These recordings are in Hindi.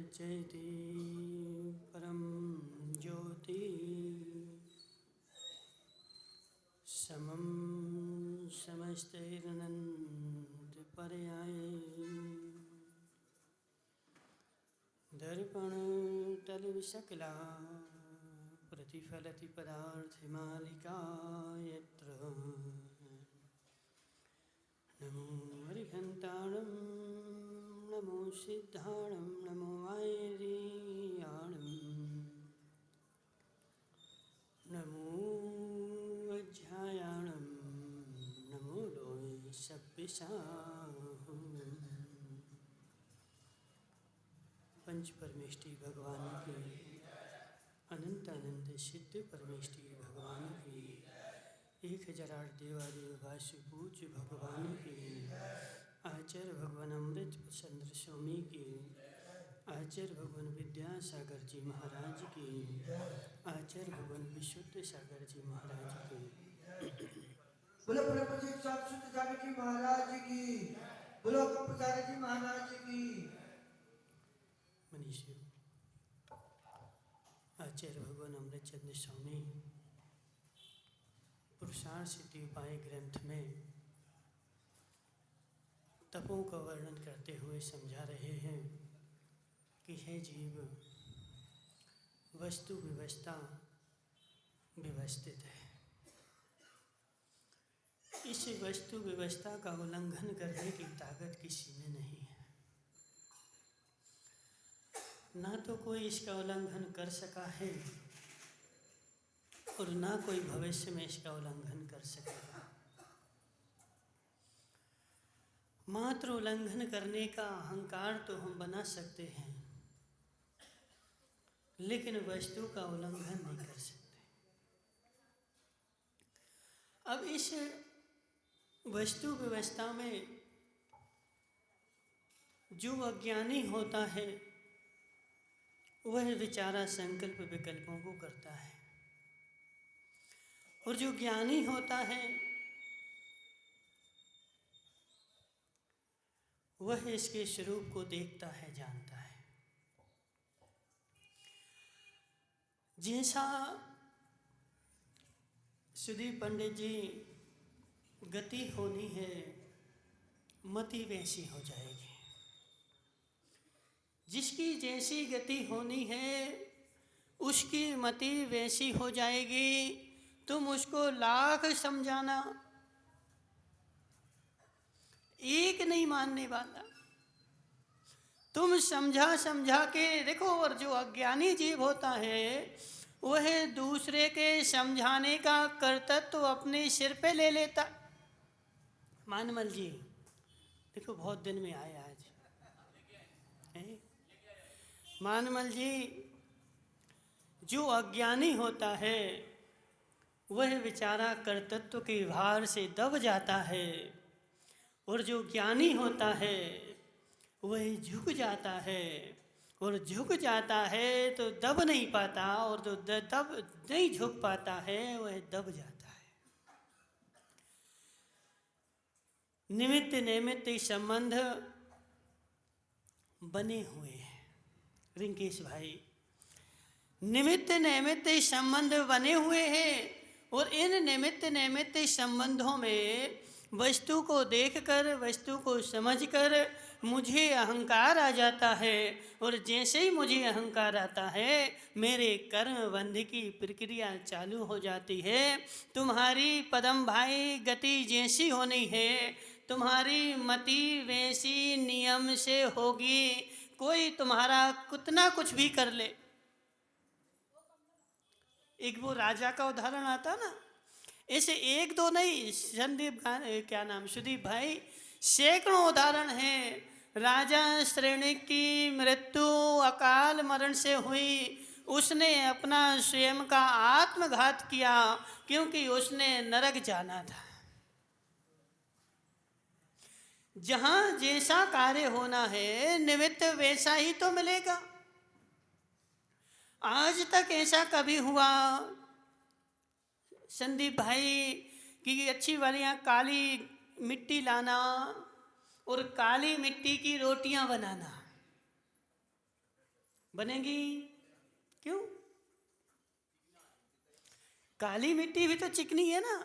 मृच्छति परम ज्योति समं समस्तैरनन्तपर्याये दर्पणतलविशकला प्रतिफलति पदार्थमालिका यत्र नमो हरिहन्ताणं नमो सिद्धाणं नमो आयर्याणं नमो अध्यायाणं नमो लोये सभ्यसाहं। पंच परमेष्टि भगवान की अनंत अनंत सिद्ध परमेष्टि भगवान की 1008 देवादेव भाष्य पूज्य भगवान की आचार्य भगवान अमृत चंद्र स्वामी की आचार्य भगवान विद्यासागर जी महाराज की आचार्य भगवान विशुद्ध सागर जी महाराज की बोलो प्रभु शुद्ध सागर जी महाराज की बोलो कपचार्य जी महाराज की। मनीषी आचार्य भगवान अमृत चंद्र स्वामी पुरुषार्थ सिद्धि उपाय ग्रंथ में तपों का वर्णन करते हुए समझा रहे हैं कि हे जीव, वस्तु व्यवस्था व्यवस्थित है। इस वस्तु व्यवस्था का उल्लंघन करने की ताकत किसी में नहीं है। ना तो कोई इसका उल्लंघन कर सका है और ना कोई भविष्य में इसका उल्लंघन कर सकेगा। मात्र उल्लंघन करने का अहंकार तो हम बना सकते हैं, लेकिन वस्तु का उल्लंघन नहीं कर सकते। अब इस वस्तु व्यवस्था में जो अज्ञानी होता है वह विचारा संकल्प विकल्पों को करता है, और जो ज्ञानी होता है वह इसके स्वरूप को देखता है, जानता है। जैसा सुधीर पंडित जी गति होनी है, मति वैसी हो जाएगी। जिसकी जैसी गति होनी है उसकी मति वैसी हो जाएगी। तुम उसको लाख समझाना, एक नहीं मानने वाला। तुम समझा समझा के देखो, और जो अज्ञानी जीव होता है वह दूसरे के समझाने का कर्तव्य अपने सिर पे ले लेता। मानमल जी देखो, बहुत दिन में आए आज। मानमल जी, जो अज्ञानी होता है वह बेचारा कर्तृत्व के भार से दब जाता है, और जो ज्ञानी होता है वह झुक जाता है, और झुक जाता है तो दब नहीं पाता, और जो दब नहीं झुक पाता है वह दब जाता है। निमित्त नैमित्त संबंध बने हुए हैं रिंकेश भाई, निमित्त नैमित्त संबंध बने हुए हैं, और इन निमित्त नैमित्त संबंधों में वस्तु को देखकर, वस्तु को समझकर मुझे अहंकार आ जाता है, और जैसे ही मुझे अहंकार आता है मेरे कर्म बंध की प्रक्रिया चालू हो जाती है। तुम्हारी पदम भाई गति जैसी होनी है, तुम्हारी मति वैसी नियम से होगी। कोई तुम्हारा कितना कुछ भी कर ले। एक वो राजा का उदाहरण आता ना, ऐसे एक दो नहीं, सुदीप भाई, सैकड़ों उदाहरण हैं। राजा श्रेणी की मृत्यु अकाल मरण से हुई, उसने अपना स्वयं का आत्मघात किया क्योंकि उसने नरक जाना था। जहां जैसा कार्य होना है निमित्त वैसा ही तो मिलेगा। आज तक ऐसा कभी हुआ संदीप भाई कि अच्छी वाली काली मिट्टी लाना और काली मिट्टी की रोटियां बनाना, बनेगी क्यों? काली मिट्टी भी तो चिकनी है ना।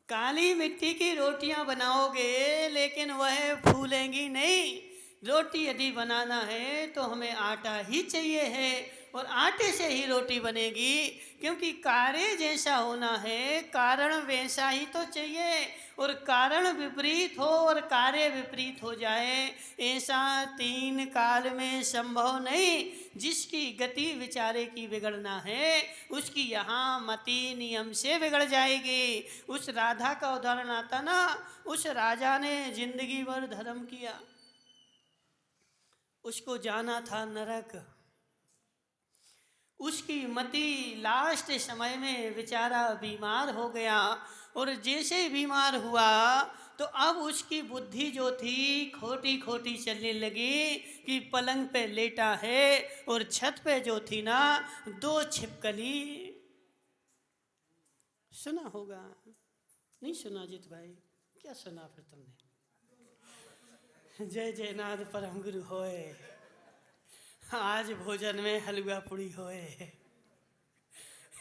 काली मिट्टी की रोटियां बनाओगे लेकिन वह फूलेंगी नहीं। रोटी यदि बनाना है तो हमें आटा ही चाहिए है और आटे से ही रोटी बनेगी, क्योंकि कार्य जैसा होना है कारण वैसा ही तो चाहिए। और कारण विपरीत हो और कार्य विपरीत हो जाए ऐसा तीन काल में संभव नहीं। जिसकी गति विचारे की बिगड़ना है उसकी यहाँ मति नियम से बिगड़ जाएगी। उस राधा का उदाहरण आता ना, उस राजा ने जिंदगी भर धर्म किया, उसको जाना था नरक। उसकी मति लास्ट समय में बेचारा बीमार हो गया और जैसे बीमार हुआ तो अब उसकी बुद्धि जो थी खोटी खोटी चलने लगी कि पलंग पे लेटा है और छत पे जो थी ना 2 छिपकली। सुना होगा, नहीं सुना जीत भाई? क्या सुना फिर तुमने? जय जयनाथ परम गुरु होए, आज भोजन में हलवा पूड़ी होए।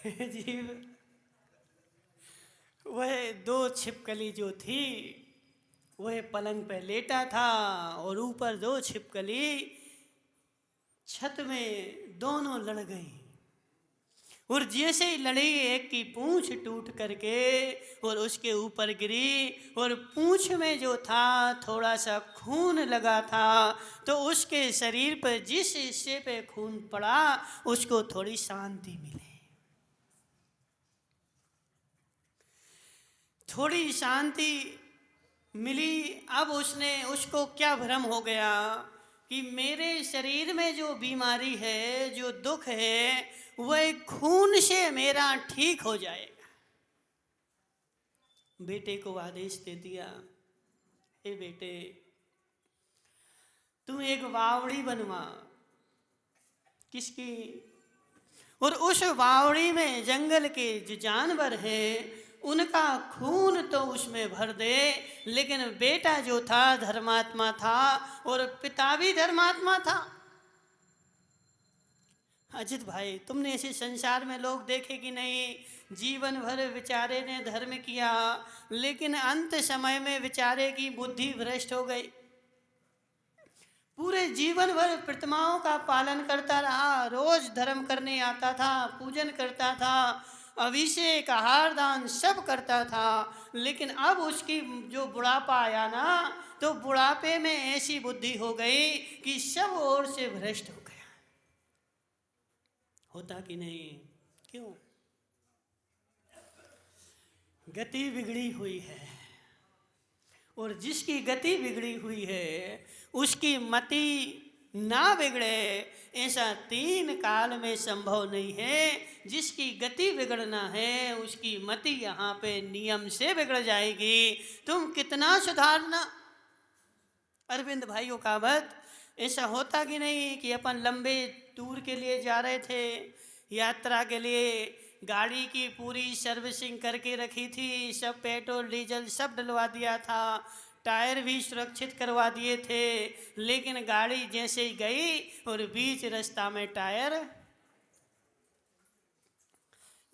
जीव वह 2 छिपकली जो थी वह पलंग पे लेटा था और ऊपर 2 छिपकली छत में दोनों लड़ गई। और जैसे ही लड़ी एक की पूंछ टूट करके और उसके ऊपर गिरी और पूंछ में जो था थोड़ा सा खून लगा था, तो उसके शरीर पर जिस हिस्से पे खून पड़ा उसको थोड़ी शांति मिली, थोड़ी शांति मिली। अब उसको क्या भ्रम हो गया कि मेरे शरीर में जो बीमारी है, जो दुख है, वह खून से मेरा ठीक हो जाएगा। बेटे को आदेश दे दिया, हे बेटे तू एक वावड़ी बनवा। किसकी? और उस वावड़ी में जंगल के जो जानवर हैं उनका खून तो उसमें भर दे। लेकिन बेटा जो था धर्मात्मा था और पिता भी धर्मात्मा था। अजित भाई, तुमने ऐसे संसार में लोग देखे कि नहीं, जीवन भर बेचारे ने धर्म किया लेकिन अंत समय में बेचारे की बुद्धि भ्रष्ट हो गई। पूरे जीवन भर प्रतिमाओं का पालन करता रहा, रोज धर्म करने आता था, पूजन करता था, अभिषेक आहार दान सब करता था। लेकिन अब उसकी जो बुढ़ापा आया ना, तो बुढ़ापे में ऐसी बुद्धि हो गई कि सब ओर से भ्रष्ट हो गया। होता कि नहीं? क्यों? गति बिगड़ी हुई है। और जिसकी गति बिगड़ी हुई है उसकी मति ना बिगड़े ऐसा 3 काल में संभव नहीं है। जिसकी गति बिगड़ना है उसकी मति यहाँ पे नियम से बिगड़ जाएगी। तुम कितना सुधारना। अरविंद भाइयों का बात ऐसा होता कि नहीं कि अपन लंबे टूर के लिए जा रहे थे, यात्रा के लिए, गाड़ी की पूरी सर्विसिंग करके रखी थी, सब पेट्रोल डीजल सब डलवा दिया था, टायर भी सुरक्षित करवा दिए थे। लेकिन गाड़ी जैसे ही गई और बीच रास्ता में टायर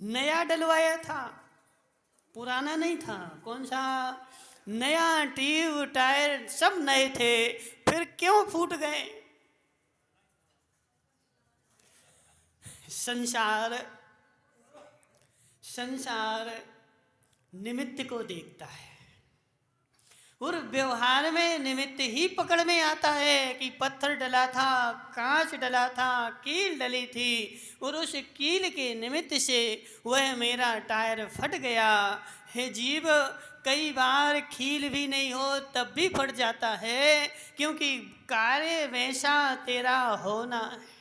नया डलवाया था, पुराना नहीं था। कौन सा? नया ट्यूब टायर सब नए थे, फिर क्यों फूट गए? संसार निमित्त को देखता है और व्यवहार में निमित्त ही पकड़ में आता है कि पत्थर डला था, कांच डला था, कील डली थी और उस कील के निमित्त से वह मेरा टायर फट गया। हे जीव, कई बार कील भी नहीं हो तब भी फट जाता है, क्योंकि कार्य वैसा तेरा होना है।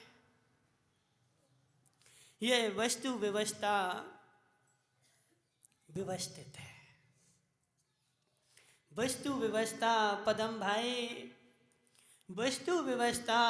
यह वस्तु व्यवस्था व्यवस्थित है। वस्तु व्यवस्था पदम भाई, वस्तु व्यवस्था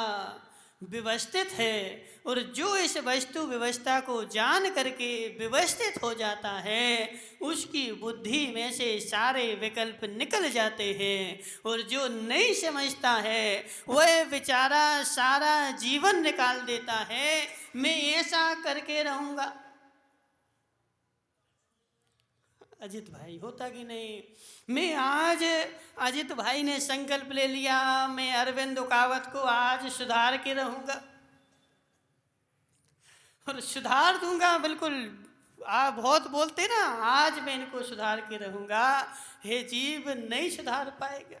व्यवस्थित है, और जो इस वस्तु व्यवस्था को जान करके व्यवस्थित हो जाता है उसकी बुद्धि में से सारे विकल्प निकल जाते हैं। और जो नहीं समझता है वह बेचारा सारा जीवन निकाल देता है, मैं ऐसा करके रहूँगा। अजित भाई होता कि नहीं? मैं आज, अजित भाई ने संकल्प ले लिया मैं अरविंद उकावत को आज सुधार के रहूँगा और सुधार दूंगा, बिल्कुल। आप बहुत बोलते ना, आज मैं इनको सुधार के रहूँगा। हे जीव, नहीं सुधार पाएगा,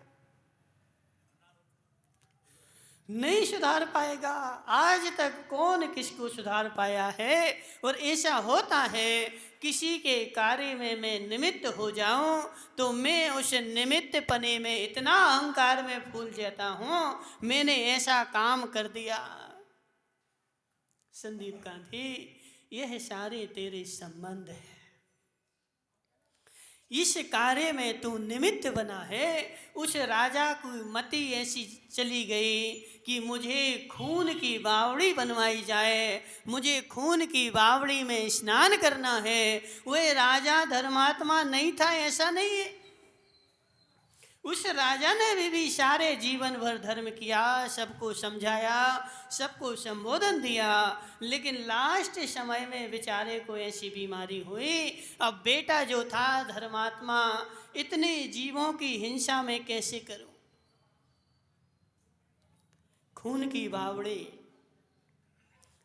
नहीं सुधार पाएगा। आज तक कौन किसको सुधार पाया है? और ऐसा होता है किसी के कार्य में मैं निमित्त हो जाऊं तो मैं उस निमित्त पने में इतना अहंकार में फूल जाता हूं, मैंने ऐसा काम कर दिया। संदीप गांधी, यह सारे तेरे संबंध है। इस कार्य में तू निमित्त बना है। उस राजा की मति ऐसी चली गई कि मुझे खून की बावड़ी बनवाई जाए, मुझे खून की बावड़ी में स्नान करना है। वह राजा धर्मात्मा नहीं था, ऐसा नहीं है। उस राजा ने भी सारे जीवन भर धर्म किया, सबको समझाया, सबको संबोधन दिया, लेकिन लास्ट समय में बेचारे को ऐसी बीमारी हुई। अब बेटा जो था धर्मात्मा, इतने जीवों की हिंसा में कैसे करूं? खून की बावड़ी,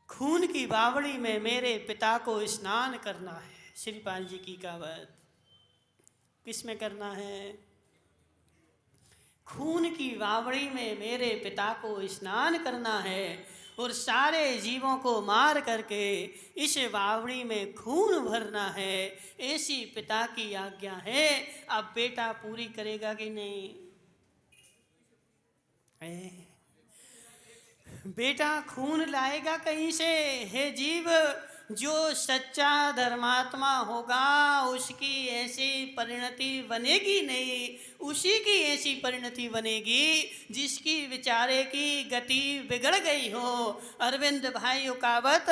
खून की बावड़ी में मेरे पिता को स्नान करना है। श्रीपाल जी की कहावत, किस में करना है? खून की बावड़ी में मेरे पिता को स्नान करना है और सारे जीवों को मार करके इस बावड़ी में खून भरना है। ऐसी पिता की आज्ञा है। अब बेटा पूरी करेगा कि नहीं? बेटा खून लाएगा कहीं से? हे जीव, जो सच्चा धर्मात्मा होगा उसकी ऐसी परिणति बनेगी नहीं, उसी की ऐसी परिणति बनेगी जिसकी बेचारे की गति बिगड़ गई हो। अरविंद भाई उकावत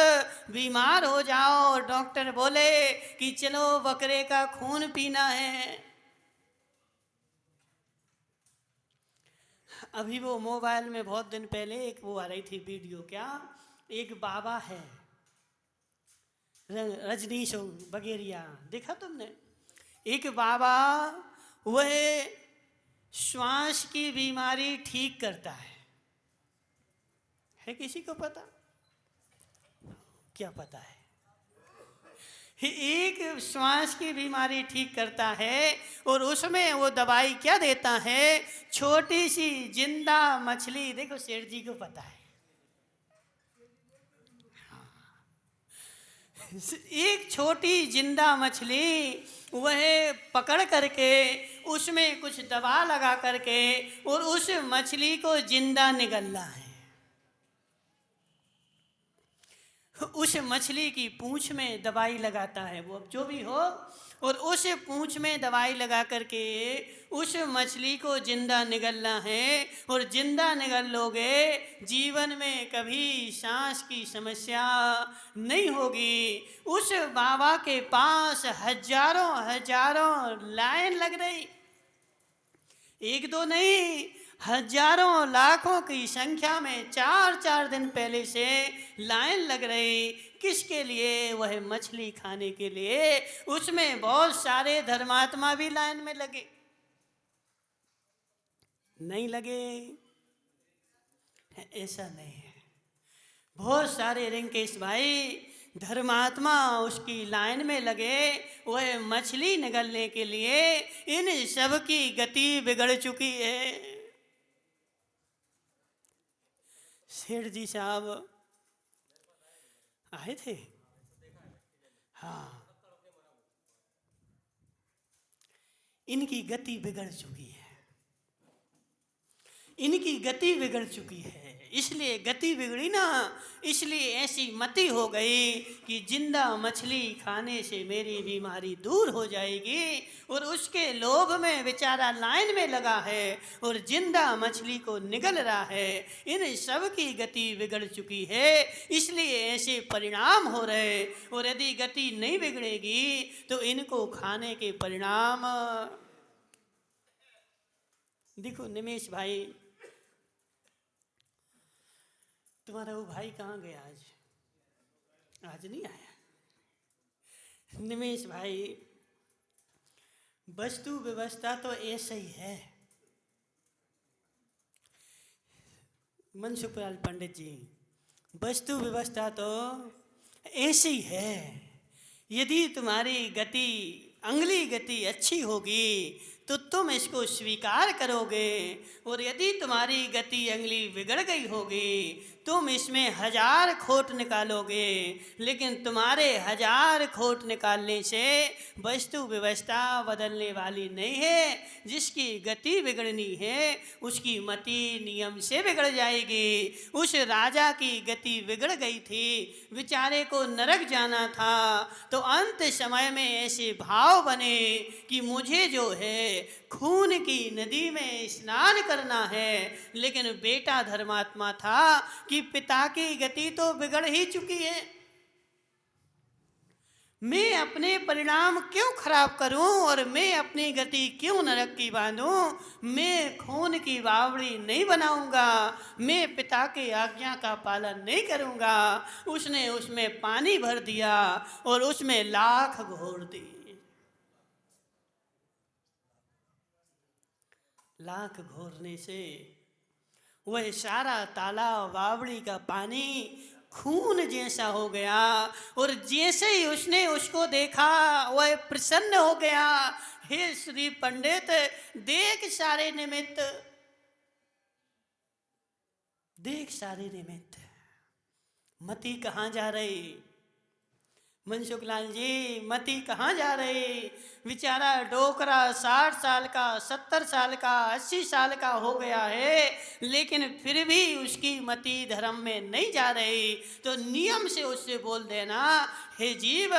बीमार हो जाओ और डॉक्टर बोले कि चलो बकरे का खून पीना है। अभी वो मोबाइल में बहुत दिन पहले एक वो आ रही थी वीडियो, क्या एक बाबा है रजनीश बगेरिया, देखा तुमने? एक बाबा वह श्वास की बीमारी ठीक करता है किसी को पता? क्या पता है? एक श्वास की बीमारी ठीक करता है और उसमें वो दवाई क्या देता है? छोटी सी जिंदा मछली, देखो सेठ जी को पता है, एक छोटी जिंदा मछली वह पकड़ करके उसमें कुछ दवा लगा करके और उस मछली को जिंदा निगलना है। उस मछली की पूंछ में दवाई लगाता है वो, अब जो भी हो, और उस पूंछ में दवाई लगा करके उस मछली को जिंदा निगलना है। और जिंदा निगल लोगे, जीवन में कभी सांस की समस्या नहीं होगी। उस बाबा के पास हजारों हजारों लाइन लग रही, एक दो नहीं, हजारों लाखों की संख्या में 4-4 दिन पहले से लाइन लग रही। किसके लिए? वह मछली खाने के लिए। उसमें बहुत सारे धर्मात्मा भी लाइन में लगे, नहीं लगे ऐसा नहीं है। बहुत सारे रिंकेश भाई धर्मात्मा उसकी लाइन में लगे, वह मछली निगलने के लिए। इन सब की गति बिगड़ चुकी है। सेठ जी साहब आए थे, हाँ, इनकी गति बिगड़ चुकी है। इनकी गति बिगड़ चुकी है, इसलिए गति बिगड़ी ना, इसलिए ऐसी मति हो गई कि जिंदा मछली खाने से मेरी बीमारी दूर हो जाएगी, और उसके लोभ में बेचारा लाइन में लगा है और जिंदा मछली को निगल रहा है। इन सब की गति बिगड़ चुकी है, इसलिए ऐसे परिणाम हो रहे। और यदि गति नहीं बिगड़ेगी तो इनको खाने के परिणाम देखो। निमेश भाई, तुम्हारा वो भाई कहाँ गया आज नहीं आया। निमेश भाई, वस्तु व्यवस्था तो ऐसा ही है। मनसुखलाल पंडित जी, वस्तु व्यवस्था तो ऐसी है। यदि तुम्हारी गति, अंगली गति अच्छी होगी तो तुम इसको स्वीकार करोगे, और यदि तुम्हारी गति अंगली बिगड़ गई होगी तुम इसमें 1000 खोट निकालोगे, लेकिन तुम्हारे 1000 खोट निकालने से वस्तु व्यवस्था बदलने वाली नहीं है। जिसकी गति बिगड़नी है उसकी मति नियम से बिगड़ जाएगी। उस राजा की गति बिगड़ गई थी, बेचारे को नरक जाना था, तो अंत समय में ऐसे भाव बने कि मुझे जो है खून की नदी में स्नान करना है। लेकिन बेटा धर्मात्मा था कि पिता की गति तो बिगड़ ही चुकी है, मैं अपने परिणाम क्यों खराब करूं और मैं अपनी गति क्यों नरक की बांधूं। मैं खून की बावड़ी नहीं बनाऊंगा, मैं पिता की आज्ञा का पालन नहीं करूंगा। उसने उसमें पानी भर दिया और उसमें लाख घोर दी। लाख घोरने से वह सारा तालाब बावड़ी का पानी खून जैसा हो गया, और जैसे ही उसने उसको देखा वह प्रसन्न हो गया। हे श्री पंडित, देख सारे निमित्त, देख सारे निमित्त, मति कहाँ जा रही। मनसुखलाल जी, मति कहाँ जा रही। बेचारा डोकरा 60 साल का, 70 साल का, 80 साल का हो गया है, लेकिन फिर भी उसकी मति धर्म में नहीं जा रही। तो नियम से उससे बोल देना, हे जीव,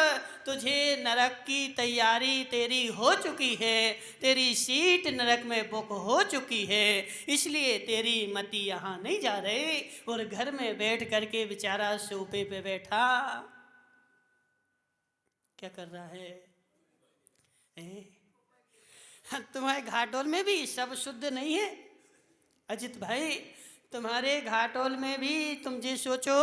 तुझे नरक की तैयारी तेरी हो चुकी है, तेरी सीट नरक में बुक हो चुकी है, इसलिए तेरी मति यहाँ नहीं जा रही। और घर में बैठ करके बेचारा सोफे पे बैठा क्या कर रहा है? तुम्हारे घाटोल में भी सब शुद्ध नहीं है। अजित भाई, तुम्हारे घाटोल में भी तुम ये सोचो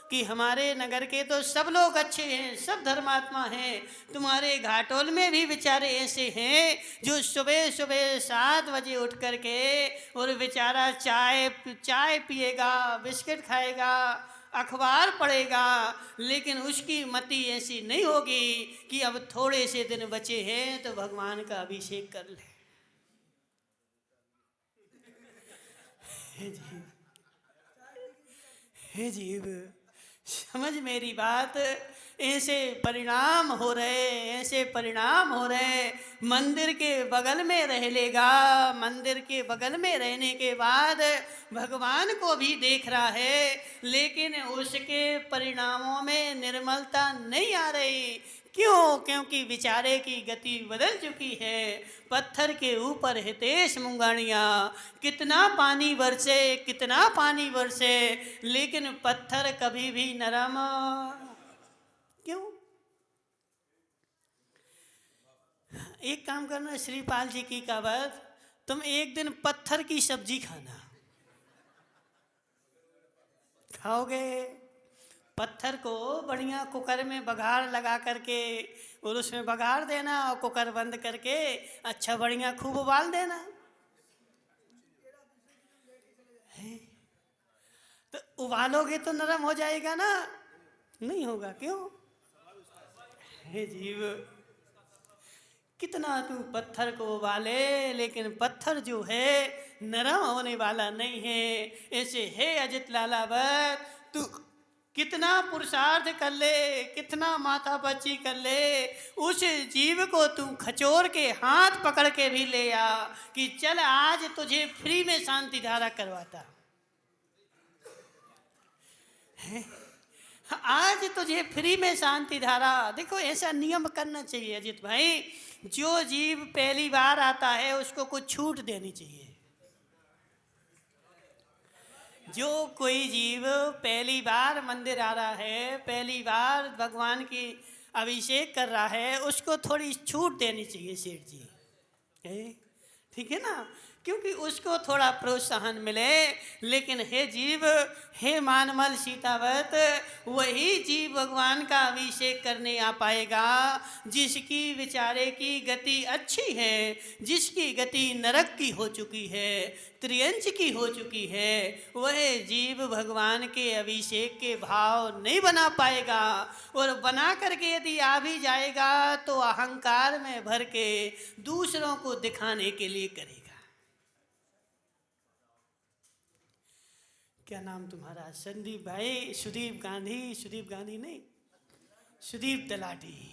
कि हमारे नगर के तो सब लोग अच्छे हैं, सब धर्मात्मा हैं। तुम्हारे घाटोल में भी बेचारे ऐसे हैं जो सुबह सुबह 7 बजे उठ करके और बेचारा चाय पिएगा, बिस्किट खाएगा, अखबार पढ़ेगा, लेकिन उसकी मति ऐसी नहीं होगी कि अब थोड़े से दिन बचे हैं तो भगवान का अभिषेक कर ले। हे जीव, समझ मेरी बात। ऐसे परिणाम हो रहे, ऐसे परिणाम हो रहे। मंदिर के बगल में रह लेगा, मंदिर के बगल में रहने के बाद भगवान को भी देख रहा है, लेकिन उसके परिणामों में निर्मलता नहीं आ रही। क्यों? क्योंकि बेचारे की गति बदल चुकी है। पत्थर के ऊपर हितेश मुंगानिया, कितना पानी बरसे, कितना पानी बरसे, लेकिन पत्थर कभी भी नरम क्यों? एक काम करना, श्रीपाल जी की कहावत, तुम एक दिन पत्थर की सब्जी खाना, खाओगे पत्थर को बढ़िया कुकर में बघार लगा करके और उसमें बघार देना और कुकर बंद करके अच्छा बढ़िया खूब उबाल देना। तो उबालोगे तो नरम हो जाएगा ना? नहीं होगा। क्यों? हे जीव, कितना तू पत्थर को उबाले, लेकिन पत्थर जो है नरम होने वाला नहीं है। ऐसे हे अजित लालावत, तू कितना पुरुषार्थ कर ले, कितना माथापच्ची कर ले, उस जीव को तू खचोर के हाथ पकड़ के भी ले आ कि चल आज तुझे फ्री में शांति धारा करवाता है, आज तुझे फ्री में शांति धारा। देखो ऐसा नियम करना चाहिए अजित भाई, जो जीव पहली बार आता है उसको कुछ छूट देनी चाहिए। जो कोई जीव पहली बार मंदिर आ रहा है, पहली बार भगवान की अभिषेक कर रहा है, उसको थोड़ी छूट देनी चाहिए सेठ जी, ठीक है ना, क्योंकि उसको थोड़ा प्रोत्साहन मिले। लेकिन हे जीव, हे मानमल सीतावत, वही जीव भगवान का अभिषेक करने आ पाएगा जिसकी विचारे की गति अच्छी है, जिसकी गति नरक की हो चुकी है, त्रियंच की हो चुकी है। वह जीव भगवान के अभिषेक के भाव नहीं बना पाएगा, और बना करके यदि आ भी जाएगा तो अहंकार में भर के दूसरों को दिखाने के लिए करेगा। क्या नाम तुम्हारा? संदीप भाई, सुदीप गांधी नहीं, सुदीप तलाटी।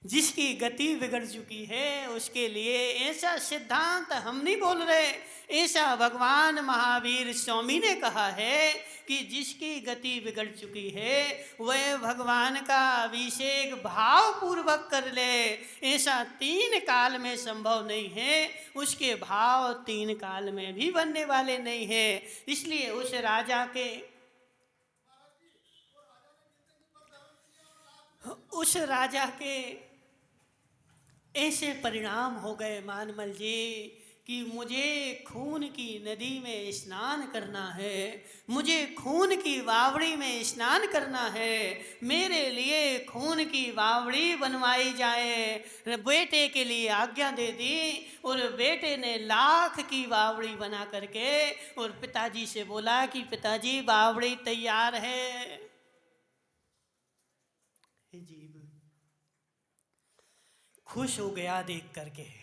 जिसकी गति बिगड़ चुकी है उसके लिए ऐसा सिद्धांत हम नहीं बोल रहे, ऐसा भगवान महावीर स्वामी ने कहा है कि जिसकी गति बिगड़ चुकी है वह भगवान का अभिषेक भाव पूर्वक कर ले। ऐसा 3 काल में संभव नहीं है, उसके भाव 3 काल में भी बनने वाले नहीं है। इसलिए उस राजा के ऐसे परिणाम हो गए मानमल जी कि मुझे खून की नदी में स्नान करना है, मुझे खून की बावड़ी में स्नान करना है, मेरे लिए खून की बावड़ी बनवाई जाए। बेटे के लिए आज्ञा दे दी और बेटे ने लाख की बावड़ी बना करके और पिताजी से बोला कि पिताजी बावड़ी तैयार है। जीव खुश हो गया, देख करके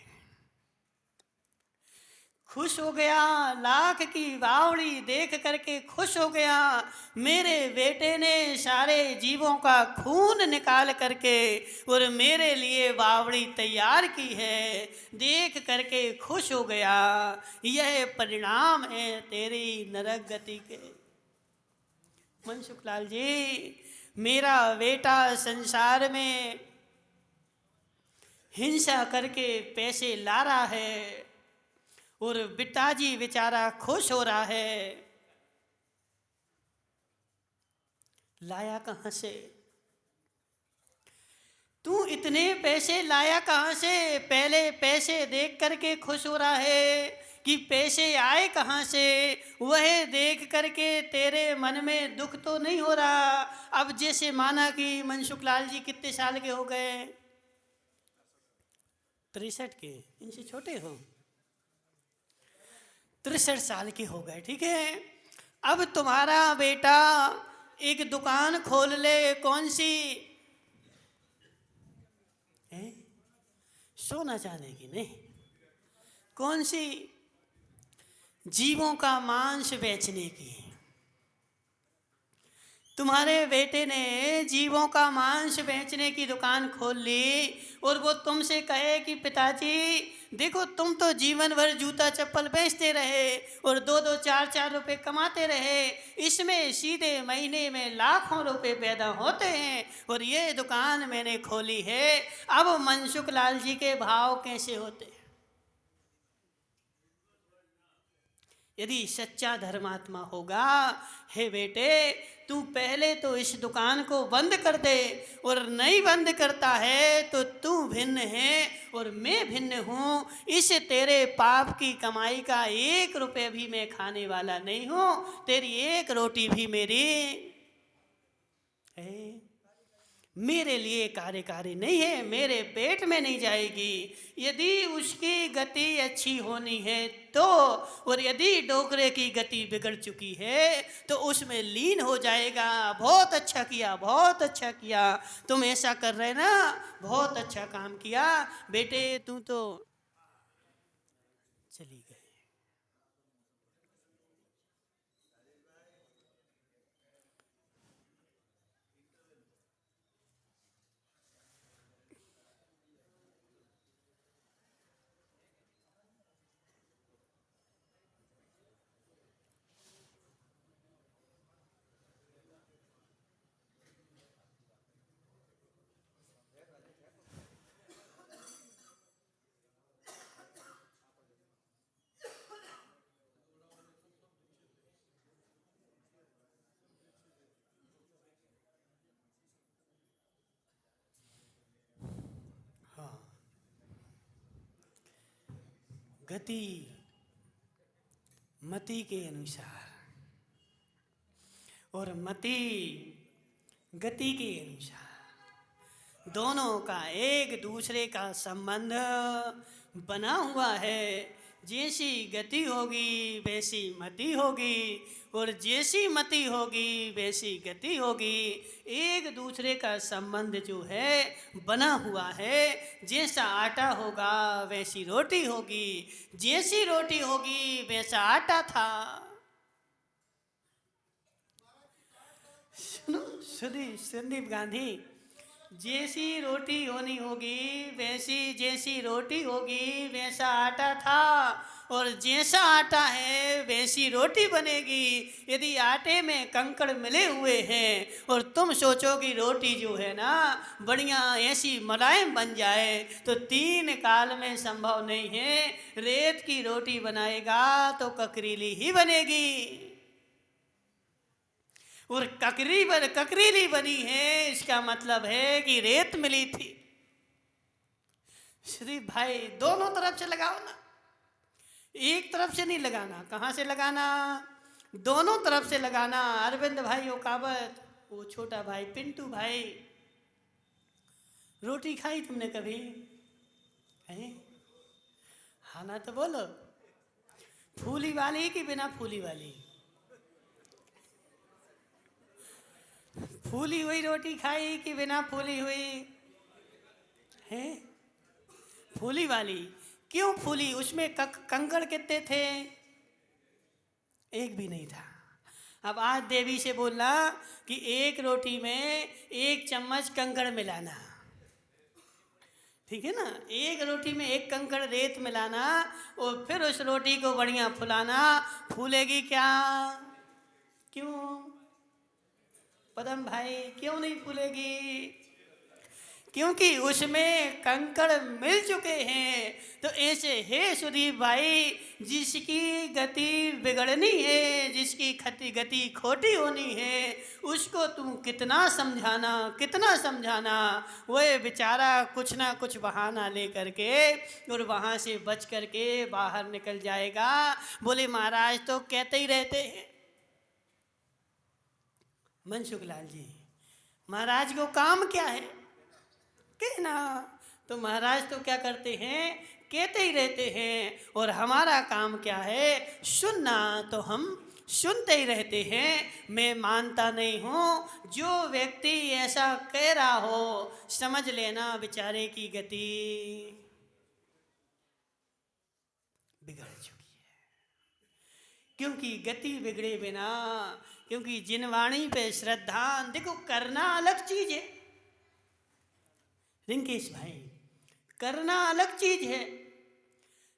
खुश हो गया, लाख की बावड़ी देख करके खुश हो गया। मेरे बेटे ने सारे जीवों का खून निकाल करके और मेरे लिए बावड़ी तैयार की है, देख करके खुश हो गया। यह परिणाम है तेरी नरक गति के। मनसुखलाल जी, मेरा बेटा संसार में हिंसा करके पैसे ला रहा है और पिताजी बेचारा खुश हो रहा है। लाया कहाँ से? तू इतने पैसे लाया कहाँ से? पहले पैसे देख करके खुश हो रहा है कि पैसे आए कहाँ से, वह देख करके तेरे मन में दुख तो नहीं हो रहा। अब जैसे माना कि मनसुखलाल जी कितने साल के हो गए? 63 के, इनसे छोटे हो, 63 साल के हो गए, ठीक है। अब तुम्हारा बेटा एक दुकान खोल ले, कौन सी है? सोना चांदी की नहीं, कौन सी? जीवों का मांस बेचने की। तुम्हारे बेटे ने जीवों का मांस बेचने की दुकान खोल ली और वो तुमसे कहे कि पिताजी देखो, तुम तो जीवन भर जूता चप्पल बेचते रहे और 2-2, 4-4 रुपए कमाते रहे, इसमें सीधे महीने में लाखों रुपए पैदा होते हैं और ये दुकान मैंने खोली है। अब मनसुखलाल जी के भाव कैसे होते? यदि सच्चा धर्मात्मा होगा, हे बेटे तू पहले तो इस दुकान को बंद कर दे, और नहीं बंद करता है तो तू भिन्न है और मैं भिन्न हूँ। इस तेरे पाप की कमाई का 1 रुपये भी मैं खाने वाला नहीं हूँ, तेरी 1 रोटी भी मेरी है, मेरे लिए कार्यकारी नहीं है, मेरे पेट में नहीं जाएगी। यदि उसकी गति अच्छी होनी है तो, और यदि डोकरे की गति बिगड़ चुकी है तो उसमें लीन हो जाएगा। बहुत अच्छा किया, बहुत अच्छा किया, तुम ऐसा कर रहे ना, बहुत अच्छा काम किया बेटे, तू तो चली गई। गति मति के अनुसार और मति गति के अनुसार दोनों का एक दूसरे का संबंध बना हुआ है। जैसी गति होगी वैसी मति होगी और जैसी मति होगी वैसी गति होगी। एक दूसरे का संबंध जो है बना हुआ है। जैसा आटा होगा वैसी रोटी होगी, जैसी रोटी होगी वैसा आटा था। सुनो संदीप गांधी, जैसी रोटी होनी होगी वैसी, जैसी रोटी होगी वैसा आटा था और जैसा आटा है वैसी रोटी बनेगी। यदि आटे में कंकड़ मिले हुए हैं और तुम सोचो कि रोटी जो है ना बढ़िया ऐसी मुलायम बन जाए तो 3 काल में संभव नहीं है। रेत की रोटी बनाएगा तो ककरीली ही बनेगी और ककरीली बनी है, इसका मतलब है कि रेत मिली थी। श्री भाई दोनों तरफ से लगाओ ना, एक तरफ से नहीं लगाना। कहाँ से लगाना? दोनों तरफ से लगाना। अरविंद भाई ओकावत, वो छोटा भाई पिंटू भाई, रोटी खाई तुमने कभी? है हाँ ना तो बोलो, फूली वाली कि बिना फूली वाली? फूली हुई रोटी खाई कि बिना फूली हुई? है फूली वाली। क्यों फूली? उसमें कंकड़ कितने थे? एक भी नहीं था। अब आज देवी से बोलना कि एक रोटी में 1 चम्मच कंकड़ मिलाना, ठीक है ना? एक रोटी में 1 कंकड़ रेत मिलाना और फिर उस रोटी को बढ़िया फुलाना, फूलेगी क्या? क्यों पदम भाई क्यों नहीं फूलेगी? क्योंकि उसमें कंकड़ मिल चुके हैं। तो ऐसे हे सुदीप भाई, जिसकी गति बिगड़नी है, जिसकी गति खोटी होनी है, उसको तुम कितना समझाना, वह बेचारा कुछ ना कुछ बहाना ले करके और वहाँ से बच करके बाहर निकल जाएगा। बोले महाराज तो कहते ही रहते हैं। मनसुख लाल जी, महाराज को काम क्या है? कहना। तो महाराज तो क्या करते हैं? कहते ही रहते हैं। और हमारा काम क्या है? सुनना। तो हम सुनते ही रहते हैं। मैं मानता नहीं हूँ। जो व्यक्ति ऐसा कह रहा हो, समझ लेना बेचारे की गति बिगड़ चुकी है। क्योंकि गति बिगड़े बिना, क्योंकि जिन वाणी पे श्रद्धा, देखो करना अलग चीज है रिंकेश भाई, करना अलग चीज है,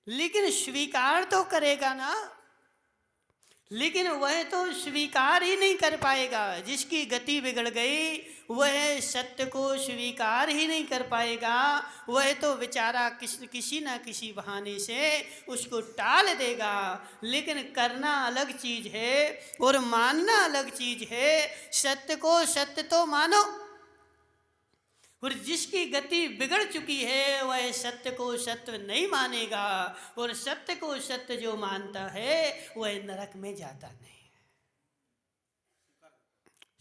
लेकिन स्वीकार तो करेगा ना। लेकिन वह तो स्वीकार ही नहीं कर पाएगा। जिसकी गति बिगड़ गई वह सत्य को स्वीकार ही नहीं कर पाएगा। वह तो बेचारा किसी ना किसी बहाने से उसको टाल देगा। लेकिन करना अलग चीज है और मानना अलग चीज है। सत्य को सत्य तो मानो, और जिसकी गति बिगड़ चुकी है वह सत्य को सत्य नहीं मानेगा। और सत्य को सत्य जो मानता है वह नरक में जाता नहीं,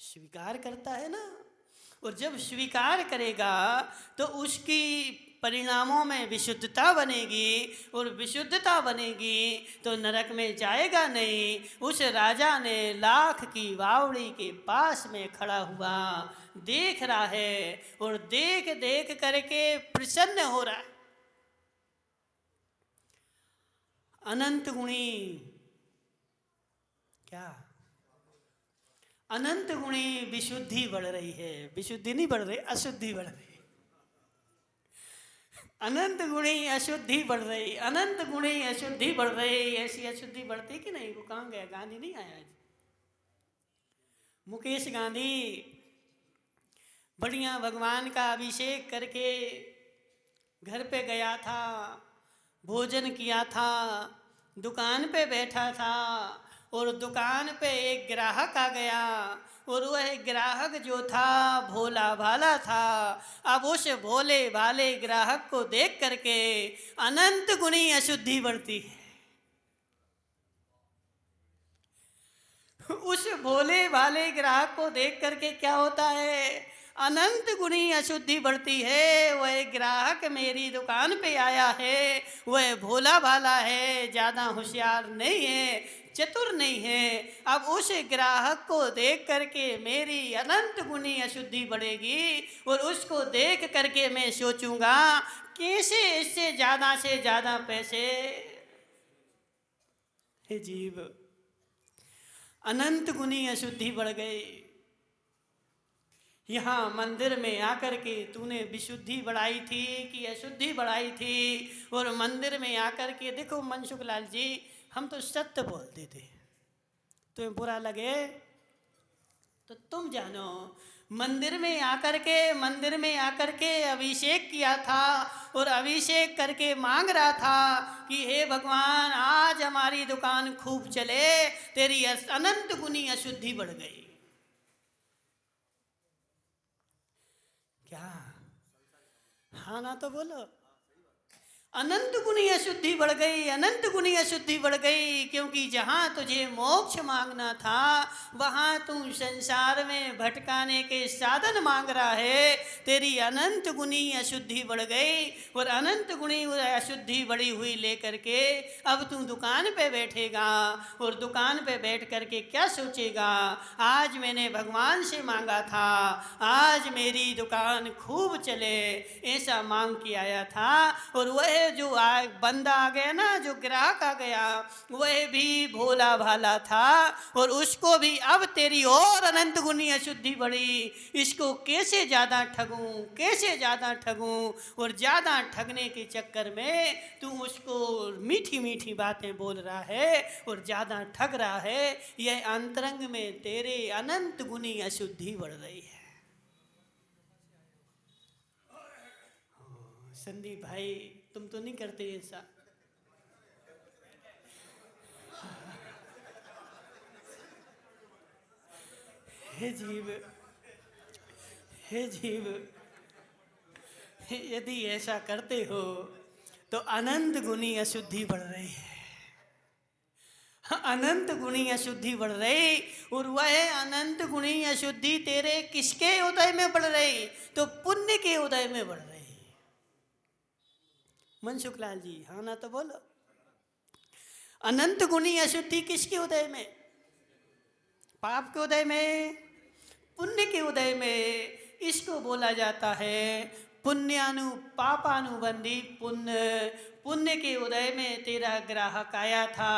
स्वीकार करता है ना। और जब स्वीकार करेगा तो उसकी परिणामों में विशुद्धता बनेगी, और विशुद्धता बनेगी तो नरक में जाएगा नहीं। उस राजा ने लाख की वावड़ी के पास में खड़ा हुआ देख रहा है, और देख देख करके प्रसन्न हो रहा है। अनंत गुणी, क्या अनंत गुणी विशुद्धि बढ़ रही है। विशुद्धि नहीं बढ़ रही, अशुद्धि बढ़ रही। अनंत गुणी अशुद्धि बढ़ रही, अनंत गुणी अशुद्धि बढ़ रही। ऐसी अशुद्धि बढ़ती कि नहीं? वो कहाँ गया? गांधी नहीं आया आज? मुकेश गांधी बढ़िया भगवान का अभिषेक करके घर पे गया था, भोजन किया था, दुकान पे बैठा था, और दुकान पे एक ग्राहक आ गया और वह ग्राहक जो था भोला भाला था। अब उस भोले भाले ग्राहक को देख करके अनंत गुनी अशुद्धि बढ़ती है। उस भोले भाले ग्राहक को देख करके क्या होता है, अनंत गुनी अशुद्धि बढ़ती है। वह ग्राहक मेरी दुकान पे आया है, वह भोला भाला है, ज़्यादा होशियार नहीं है, चतुर नहीं है। अब उस ग्राहक को देख करके मेरी अनंत गुनी अशुद्धि बढ़ेगी और उसको देख करके मैं सोचूंगा कैसे इससे ज़्यादा से ज़्यादा पैसे। हे जीव, अनंत गुनी अशुद्धि बढ़ गई। यहाँ मंदिर में आकर के तूने विशुद्धि बढ़ाई थी कि अशुद्धि बढ़ाई थी? और मंदिर में आकर के देखो मनसुख लाल जी, हम तो सत्य बोलते थे, तुम्हें बुरा लगे तो तुम जानो। मंदिर में आकर के अभिषेक किया था और अभिषेक करके मांग रहा था कि हे भगवान आज हमारी दुकान खूब चले, तेरी अनंत गुनी अशुद्धि बढ़ गई। क्या? हाँ ना तो बोलो। अनंत गुनी अशुद्धि बढ़ गई, अनंत गुनी अशुद्धि बढ़ गई, क्योंकि जहाँ तुझे मोक्ष मांगना था वहाँ तू संसार में भटकाने के साधन मांग रहा है। तेरी अनंत गुनी अशुद्धि बढ़ गई और अनंत गुनी अशुद्धि बढ़ी हुई लेकर के अब तू दुकान पे बैठेगा और दुकान पे बैठ करके क्या सोचेगा, आज मैंने भगवान से मांगा था आज मेरी दुकान खूब चले, ऐसा मांग के आया था। और वह जो बंदा आ गया ना, जो ग्राहक आ गया, वह भी भोला भाला था और उसको भी अब तेरी और अनंत गुनी अशुद्धि बढ़ी। इसको कैसे ज़्यादा ठगूं, कैसे ज़्यादा ठगूं, और ज़्यादा ठगने के चक्कर में तू उसको मीठी मीठी बातें बोल रहा है और ज़्यादा ठग रहा है। यह अंतरंग में तेरे अनंत गुनी अशुद्धि बढ़ रही है। संदीप भाई तुम तो नहीं करते ऐसा? हे जीव, हे जीव, यदि ऐसा करते हो तो अनंत गुनी अशुद्धि बढ़ रही है, अनंत गुणी अशुद्धि बढ़ रही। और वह अनंत गुणी अशुद्धि तेरे किसके उदय में बढ़ रही? तो पुण्य के उदय में बढ़ रही। मनसुख लाल जी हाँ ना तो बोलो। अनंत गुणी अशुद्धि किसके उदय में? पाप के उदय में, पुण्य के उदय में। इसको बोला जाता है पुण्यानु पापानुबंधी पुण्य। पुण्य के उदय में तेरा ग्राहक आया था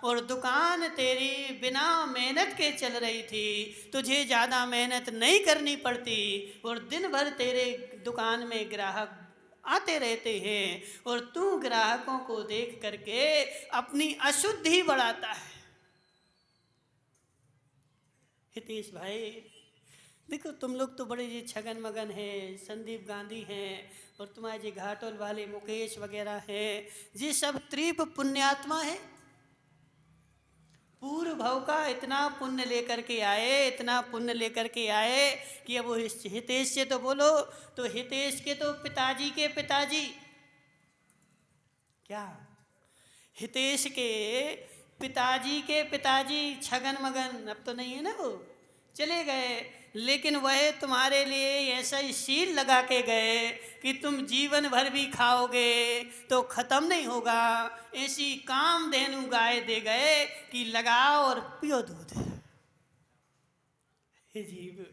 और दुकान तेरी बिना मेहनत के चल रही थी, तुझे ज़्यादा मेहनत नहीं करनी पड़ती और दिन भर तेरे दुकान में ग्राहक आते रहते हैं और तू ग्राहकों को देख करके अपनी अशुद्धि बढ़ाता है। हितेश भाई देखो, तुम लोग तो बड़े जी छगन मगन हैं, संदीप गांधी हैं और तुम्हारे जी घाटोल वाले मुकेश वगैरह हैं, ये सब तीव्र पुण्यात्मा है। पूर्व भव का इतना पुण्य लेकर के आए, इतना पुण्य लेकर के आए कि अब वो हितेश से तो बोलो, तो हितेश के तो पिताजी के पिताजी, क्या हितेश के पिताजी के पिताजी छगन मगन अब तो नहीं है ना, वो चले गए, लेकिन वह तुम्हारे लिए ऐसा ही शील लगा के गए कि तुम जीवन भर भी खाओगे तो ख़त्म नहीं होगा। ऐसी कामधेनु गाय दे गए कि लगाओ और पियो दूध। हे जीव,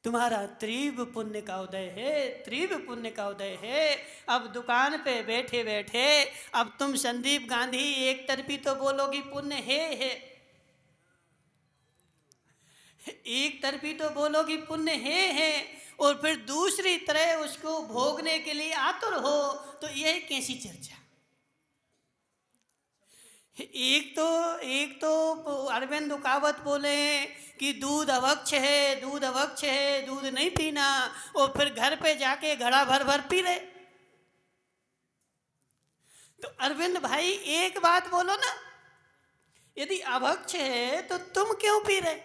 तुम्हारा तीव्र पुण्य का उदय है, तीव्र पुण्य का उदय है। अब दुकान पे बैठे बैठे अब तुम संदीप गांधी एक तरफी तो बोलोगी पुण्य है, एक तरफी तो बोलोगी पुण्य है और फिर दूसरी तरह उसको भोगने के लिए आतुर हो, तो यह कैसी चर्चा? एक तो अरविंद रुकावत बोले कि दूध अभक्ष है, दूध अभक्ष है, दूध नहीं पीना, और फिर घर पे जाके घड़ा भर भर पी ले। तो अरविंद भाई एक बात बोलो ना, यदि अभक्ष है तो तुम क्यों पी रहे?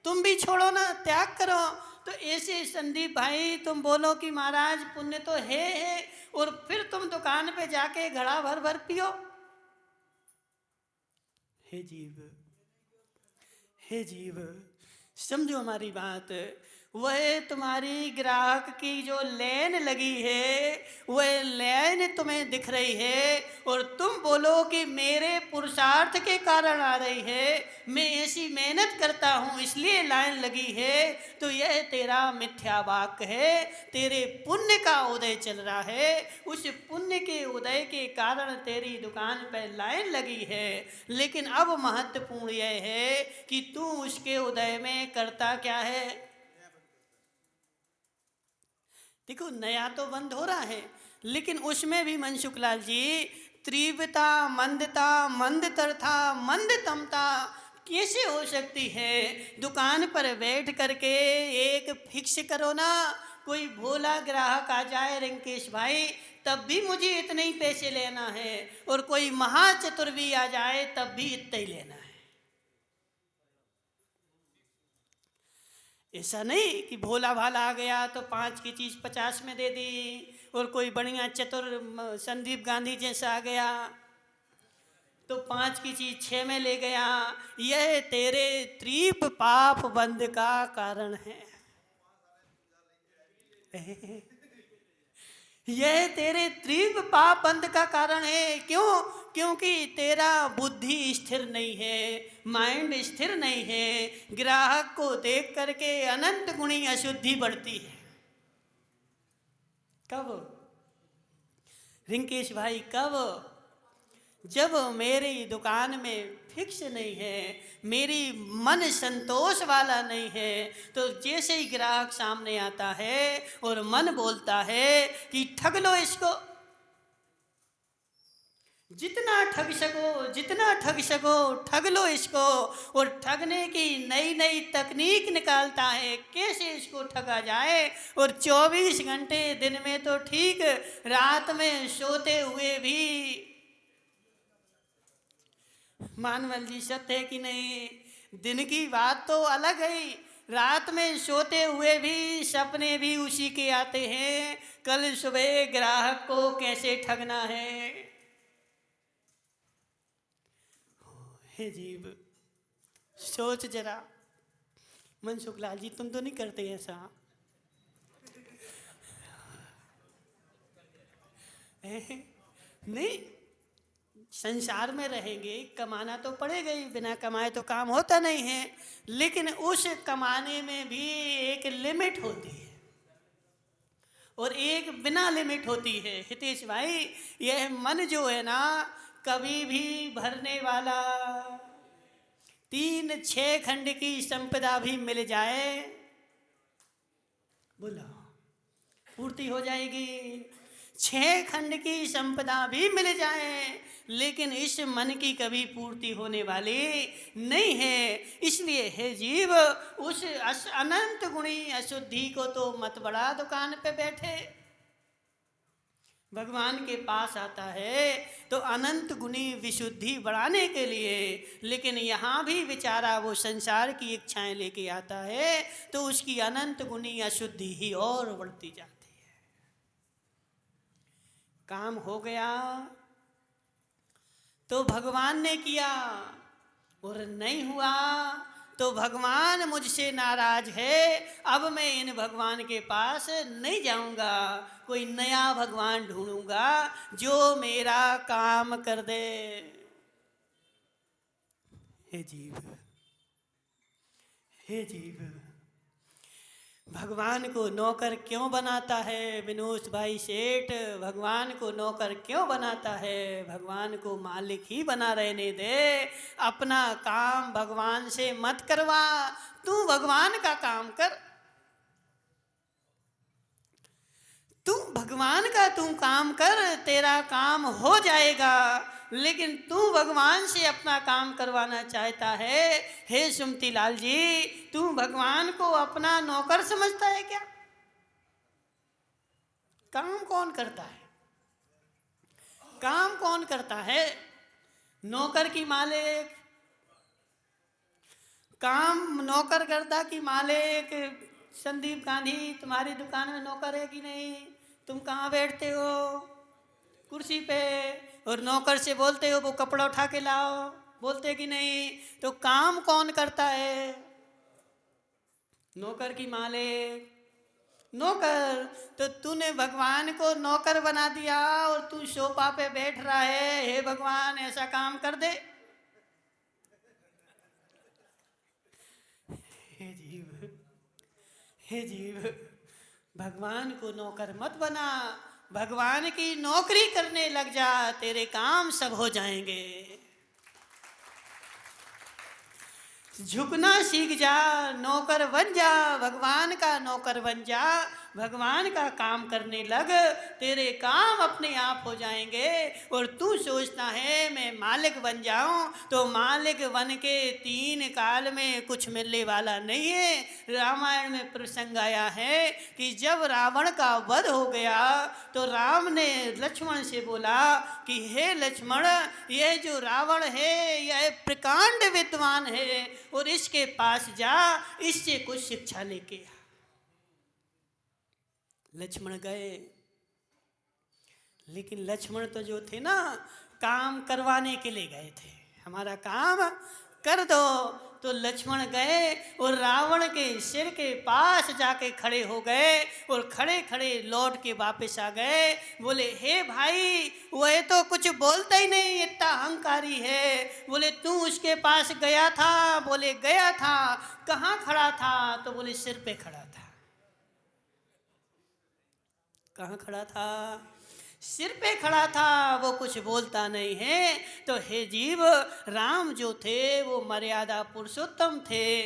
तुम भी छोड़ो ना, त्याग करो। तो ऐसे संदीप भाई तुम बोलो कि महाराज पुण्य तो है, और फिर तुम दुकान पे जाके घड़ा भर भर पियो। हे जीव, हे जीव, समझो हमारी बात। वह तुम्हारी ग्राहक की जो लेन लगी है, वह लेन तुम्हें दिख रही है, और तुम बोलो कि मेरे पुरुषार्थ के कारण आ रही है, मैं ऐसी मेहनत करता हूँ इसलिए लाइन लगी है। तो यह तेरा मिथ्या वाक्य है। तेरे पुण्य का उदय चल रहा है, उस पुण्य के उदय के कारण तेरी दुकान पर लाइन लगी है। लेकिन अब महत्वपूर्ण यह है कि तू उसके उदय में करता क्या है। देखो, नया तो बंद हो रहा है, लेकिन उसमें भी मनसुख लाल जी तीव्रता, मंदता, मंदतरता, मंदतमता कैसे हो सकती है? दुकान पर बैठ करके एक फिक्स करो ना। कोई भोला ग्राहक आ जाए रिंकेश भाई, तब भी मुझे इतने ही पैसे लेना है, और कोई महाचतुर भी आ जाए तब भी इतना ही लेना है। ऐसा नहीं कि भोला भाला आ गया तो 5 की चीज़ 50 में दे दी, और कोई बढ़िया चतुर संदीप गांधी जैसा आ गया तो 5 की चीज़ 6 में ले गया। यह तेरे तीव्र पाप बंध का कारण है। यह तेरे तीव्र पाप बंध का कारण है। क्यों? क्योंकि तेरा बुद्धि स्थिर नहीं है, माइंड स्थिर नहीं है। ग्राहक को देख करके अनंत गुणी अशुद्धि बढ़ती है। कब रिंकेश भाई? कब? जब मेरी दुकान में फिक्स नहीं है, मेरी मन संतोष वाला नहीं है, तो जैसे ही ग्राहक सामने आता है और मन बोलता है कि ठग लो इसको, जितना ठग सको, जितना ठग सको ठग लो इसको, और ठगने की नई नई तकनीक निकालता है कैसे इसको ठगा जाए। और 24 घंटे दिन में तो ठीक, रात में सोते हुए भी। मानवल जी, सत्य है कि नहीं? दिन की बात तो अलग है, रात में सोते हुए भी सपने भी उसी के आते हैं, कल सुबह ग्राहक को कैसे ठगना है। हे जीव, सोच जरा। मनसुख लाल जी, तुम तो नहीं करते ऐसा? नहीं, संसार में रहेंगे, कमाना तो पड़ेगा ही, बिना कमाए तो काम होता नहीं है। लेकिन उस कमाने में भी एक लिमिट होती है, और एक बिना लिमिट होती है। हितेश भाई, यह मन जो है ना, कभी भी भरने वाला। 3-6 खंड की संपदा भी मिल जाए, बोलो, पूर्ति हो जाएगी। 6 खंड की संपदा भी मिल जाए, लेकिन इस मन की कभी पूर्ति होने वाली नहीं है। इसलिए हे जीव, उस अनंत गुणी अशुद्धि को तो मत बढ़ा दुकान पे बैठे। भगवान के पास आता है तो अनंत गुणी विशुद्धि बढ़ाने के लिए, लेकिन यहाँ भी बेचारा वो संसार की इच्छाएं लेके आता है, तो उसकी अनंत गुणी अशुद्धि ही और बढ़ती जाती है। काम हो गया तो भगवान ने किया, और नहीं हुआ तो भगवान मुझसे नाराज है। अब मैं इन भगवान के पास नहीं जाऊंगा, कोई नया भगवान ढूंढूंगा जो मेरा काम कर दे। हे जीव, हे जीव, भगवान को नौकर क्यों बनाता है विनोद भाई सेठ? भगवान को नौकर क्यों बनाता है? भगवान को मालिक ही बना रहने दे। अपना काम भगवान से मत करवा, तू भगवान का काम कर। तू भगवान का तू काम कर, तेरा काम हो जाएगा। लेकिन तू भगवान से अपना काम करवाना चाहता है। हे सुमती लाल जी, तू भगवान को अपना नौकर समझता है क्या? काम कौन करता है? काम कौन करता है? नौकर की मालिक काम नौकर करता कि मालिक संदीप गांधी तुम्हारी दुकान में नौकर है कि नहीं, तुम कहाँ बैठते हो, कुर्सी पे, और नौकर से बोलते हो वो कपड़ा उठा के लाओ, बोलते कि नहीं। तो काम कौन करता है? नौकर की मालिक, नौकर। तो तूने भगवान को नौकर बना दिया और तू सोफा पे बैठ रहा है, हे भगवान ऐसा काम कर दे। हे जीव, हे जीव, भगवान को नौकर मत बना, भगवान की नौकरी करने लग जा, तेरे काम सब हो जाएंगे। झुकना सीख जा, नौकर बन जा, भगवान का नौकर बन जा, भगवान का काम करने लग, तेरे काम अपने आप हो जाएंगे। और तू सोचता है मैं मालिक बन जाऊं, तो मालिक बन के 3 काल में कुछ मिलने वाला नहीं है। रामायण में प्रसंग आया है कि जब रावण का वध हो गया तो राम ने लक्ष्मण से बोला कि हे लक्ष्मण, यह जो रावण है यह प्रकांड विद्वान है और इसके पास जा, इससे कुछ शिक्षा लेके आ। लक्ष्मण गए, लेकिन लक्ष्मण तो जो थे ना, काम करवाने के लिए गए थे, हमारा काम कर दो। तो लक्ष्मण गए और रावण के सिर के पास जाके खड़े हो गए और खड़े खड़े लौट के वापस आ गए। बोले हे भाई, वह तो कुछ बोलता ही नहीं, इतना अहंकारी है। बोले तू उसके पास गया था? बोले गया था। कहाँ खड़ा था? तो बोले सिर पे खड़ा था। कहाँ खड़ा था? सिर पे खड़ा था, वो कुछ बोलता नहीं है। तो हे जीव, राम जो थे वो मर्यादा पुरुषोत्तम थे,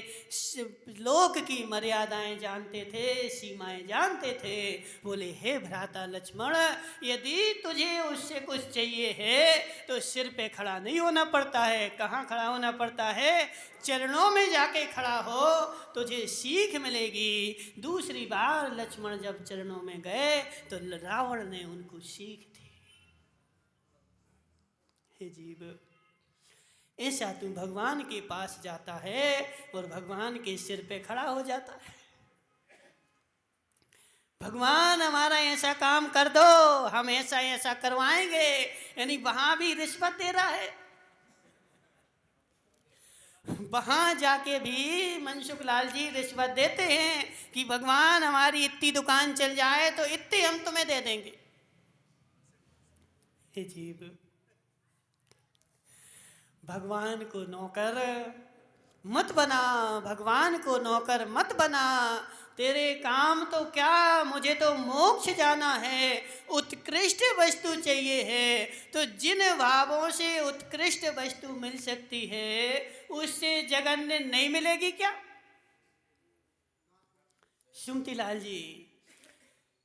लोक की मर्यादाएं जानते थे, सीमाएं जानते थे। बोले हे भ्राता लक्ष्मण, यदि तुझे उससे कुछ चाहिए है तो सिर पे खड़ा नहीं होना पड़ता है। कहाँ खड़ा होना पड़ता है? चरणों में जाके खड़ा हो, तुझे सीख मिलेगी। दूसरी बार लक्ष्मण जब चरणों में गए तो रावण ने उनको सीख दी। हे जीव, ऐसा तू भगवान के पास जाता है और भगवान के सिर पे खड़ा हो जाता है। भगवान हमारा ऐसा काम कर दो, हम ऐसा ऐसा करवाएंगे, यानी वहां भी रिश्वत दे रहा है। वहां जाके भी मनसुख लाल जी रिश्वत देते हैं कि भगवान हमारी इतनी दुकान चल जाए तो इतने हम तुम्हें दे देंगे। हे जीव, भगवान को नौकर मत बना, भगवान को नौकर मत बना। तेरे काम तो क्या, मुझे तो मोक्ष जाना है, उत्कृष्ट वस्तु चाहिए है। तो जिन भावों से उत्कृष्ट वस्तु मिल सकती है उससे जगन्य नहीं मिलेगी क्या? सुमति लाल जी,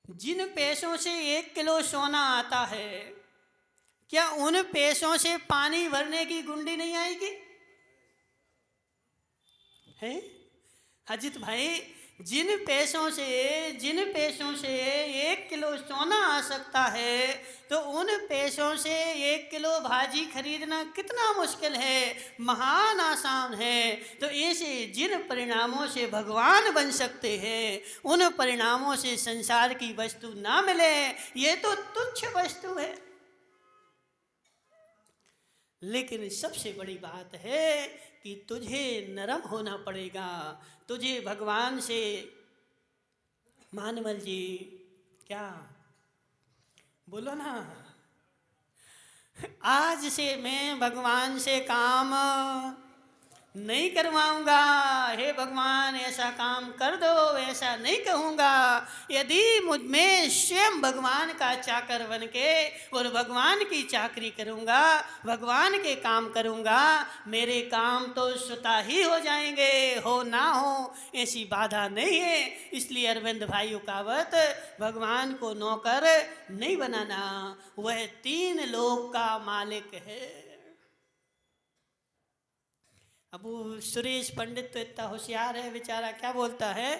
जिन पैसों से 1 किलो सोना आता है, क्या उन पैसों से पानी भरने की गुंडी नहीं आएगी? है अजित भाई, जिन पैसों से 1 किलो सोना आ सकता है, तो उन पैसों से 1 किलो भाजी खरीदना कितना मुश्किल है, महान आसान है। तो ऐसे जिन परिणामों से भगवान बन सकते हैं, उन परिणामों से संसार की वस्तु ना मिले, ये तो तुच्छ वस्तु है। लेकिन सबसे बड़ी बात है कि तुझे नरम होना पड़ेगा, तुझे भगवान से, मानवल जी क्या बोलो ना, आज से मैं भगवान से काम नहीं करवाऊंगा। हे भगवान ऐसा काम कर दो, ऐसा नहीं कहूँगा। यदि मुझ में स्वयं भगवान का चाकर बन के और भगवान की चाकरी करूँगा, भगवान के काम करूँगा, मेरे काम तो स्वतः ही हो जाएंगे, हो ना हो ऐसी बाधा नहीं है। इसलिए अरविंद भाइयों कहावत, भगवान को नौकर नहीं बनाना, वह 3 लोक का मालिक है। अब वो सुरेश पंडित तो इतना होशियार है बेचारा, क्या बोलता है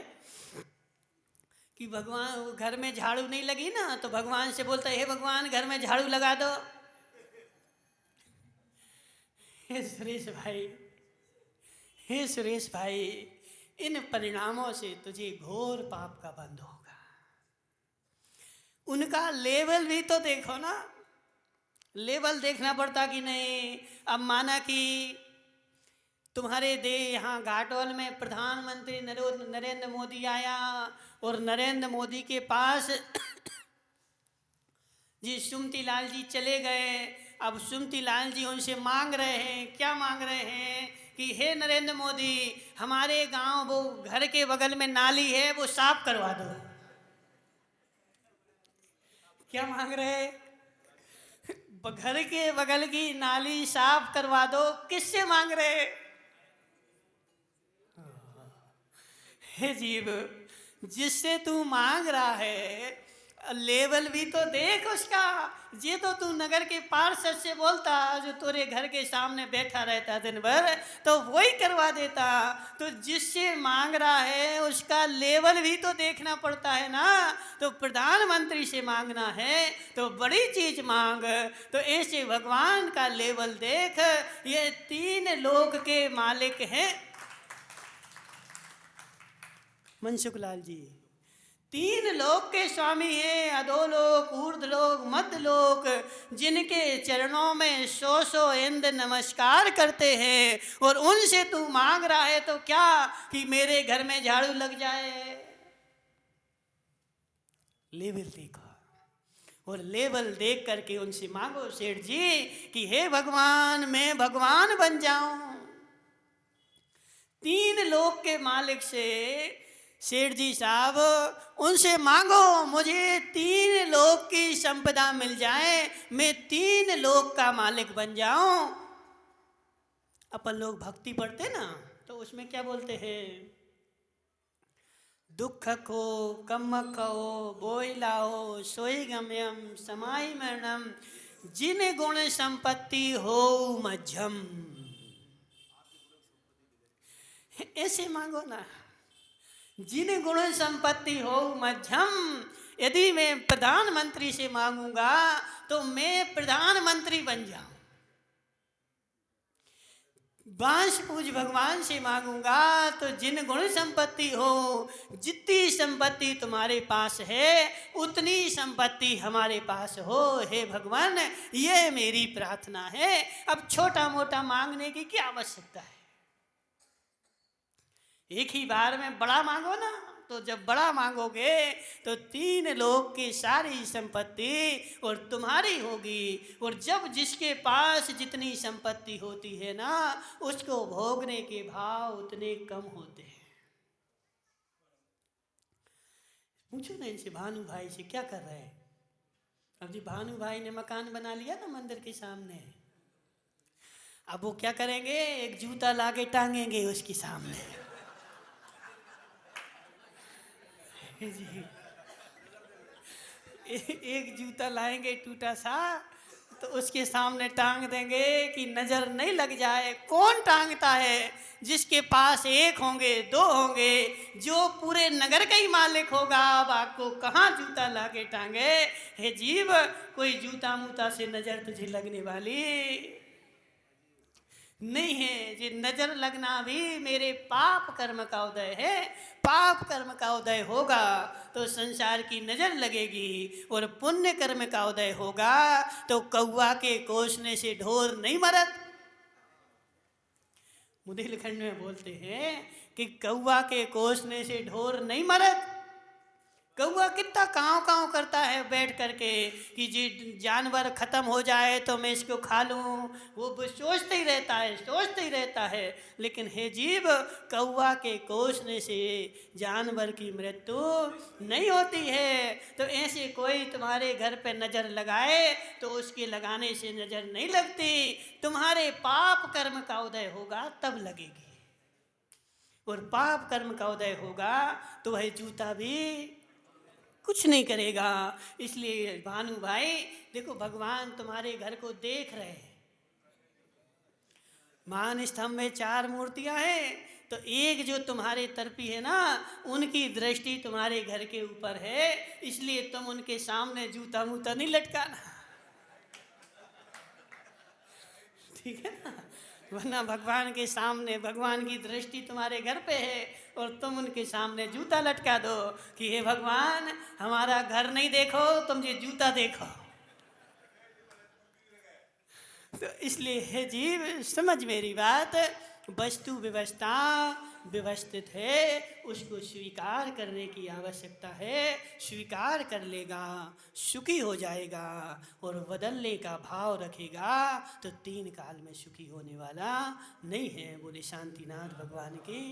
कि भगवान घर में झाड़ू नहीं लगी ना, तो भगवान से बोलता है हे भगवान घर में झाड़ू लगा दो। हे सुरेश भाई, हे सुरेश भाई, इन परिणामों से तुझे घोर पाप का बंध होगा। उनका लेवल भी तो देखो ना, लेवल देखना पड़ता कि नहीं। अब माना कि तुम्हारे देश यहाँ घाटोल में प्रधानमंत्री नरेंद्र मोदी आया और नरेंद्र मोदी के पास जी सुमती लाल जी चले गए। अब सुमती लाल जी उनसे मांग रहे हैं, क्या मांग रहे हैं कि हे नरेंद्र मोदी, हमारे गांव वो घर के बगल में नाली है, वो साफ करवा दो। क्या मांग रहे हैं? घर के बगल की नाली साफ करवा दो। किससे मांग रहे हैं? हे जीव, जिससे तू मांग रहा है लेवल भी तो देख उसका। ये तो तू नगर के पार्षद से बोलता जो तेरे घर के सामने बैठा रहता दिन भर, तो वही करवा देता। तो जिससे मांग रहा है उसका लेवल भी तो देखना पड़ता है ना। तो प्रधानमंत्री से मांगना है तो बड़ी चीज मांग। तो ऐसे भगवान का लेवल देख। ये 3 लोक के मालिक हैं मनसुख लाल जी। 3 लोक के स्वामी हैं, अधोलोक, ऊर्ध्वलोक, मध्यलोक, जिनके चरणों में 100 इंद्र नमस्कार करते हैं। और उनसे तू मांग रहा है तो क्या कि मेरे घर में झाड़ू लग जाए। लेवल देखो और लेवल देख करके उनसे मांगो सेठ जी कि हे भगवान, मैं भगवान बन जाऊं। 3 लोक के मालिक से सेठ जी साहब उनसे मांगो, मुझे 3 लोक की संपदा मिल जाए, मैं 3 लोक का मालिक बन जाऊं। अपन लोग भक्ति पढ़ते ना तो उसमें क्या बोलते हैं? दुख को कम खो बोई लाओ सोई गम्यम समाई मरणम जिन गुण संपत्ति हो मध्यम। ऐसे मांगो ना, जिन गुण संपत्ति हो मध्यम। यदि मैं प्रधानमंत्री से मांगूंगा तो मैं प्रधानमंत्री बन जाऊं। बांस पूज भगवान से मांगूंगा तो जिन गुण संपत्ति हो, जितनी संपत्ति तुम्हारे पास है उतनी संपत्ति हमारे पास हो। हे भगवान, ये मेरी प्रार्थना है। अब छोटा मोटा मांगने की क्या आवश्यकता है? एक ही बार में बड़ा मांगो ना। तो जब बड़ा मांगोगे तो 3 लोक की सारी संपत्ति और तुम्हारी होगी। और जब जिसके पास जितनी संपत्ति होती है ना, उसको भोगने के भाव उतने कम होते हैं। पूछो ना इनसे, भानु भाई से क्या कर रहे हैं? अब जी भानु भाई ने मकान बना लिया ना मंदिर के सामने। अब वो क्या करेंगे? एक जूता लाके टांगेंगे उसके सामने। जी, एक जूता लाएंगे टूटा सा तो उसके सामने टांग देंगे कि नजर नहीं लग जाए। कौन टांगता है? जिसके पास 1 होंगे 2 होंगे, जो पूरे नगर का ही मालिक होगा। अब आपको कहाँ जूता लाके टांगे? हे जीव, कोई जूता मूता से नजर तुझे लगने वाली नहीं है। ये नजर लगना भी मेरे पाप कर्म का उदय है। पाप कर्म का उदय होगा तो संसार की नजर लगेगी, और पुण्य कर्म का उदय होगा तो कौवा के कोसने से ढोर नहीं मरत। बुंदेलखंड में बोलते हैं कि कौवा के कोसने से ढोर नहीं मरत। कौवा कितना काँव काँव करता है बैठ करके कि जी जानवर खत्म हो जाए तो मैं इसको खा लूँ। वो सोचते ही रहता है, सोचते ही रहता है। लेकिन हे जीव, कौवा के कोसने से जानवर की मृत्यु नहीं होती है। तो ऐसे कोई तुम्हारे घर पे नज़र लगाए तो उसके लगाने से नज़र नहीं लगती। तुम्हारे पाप कर्म का उदय होगा तब लगेगी, और पाप कर्म का उदय होगा तो वह जूता भी कुछ नहीं करेगा। इसलिए भानु भाई देखो, भगवान तुम्हारे घर को देख रहे हैं। मान स्तंभ में 4 मूर्तियां हैं, तो एक जो तुम्हारे तरफी है ना, उनकी दृष्टि तुम्हारे घर के ऊपर है। इसलिए तुम उनके सामने जूता मूता नहीं लटकाना, ठीक है ना? वरना भगवान के सामने भगवान की दृष्टि तुम्हारे घर पे है और तुम उनके सामने जूता लटका दो कि हे भगवान हमारा घर नहीं देखो, तुम ये जूता देखो। तो इसलिए हे जीव समझ मेरी बात, वस्तु व्यवस्था व्यवस्थित है, उसको स्वीकार करने की आवश्यकता है। स्वीकार कर लेगा, सुखी हो जाएगा और बदलने का भाव रखेगा तो 3 काल में सुखी होने वाला नहीं है। बोले शांतिनाथ भगवान की।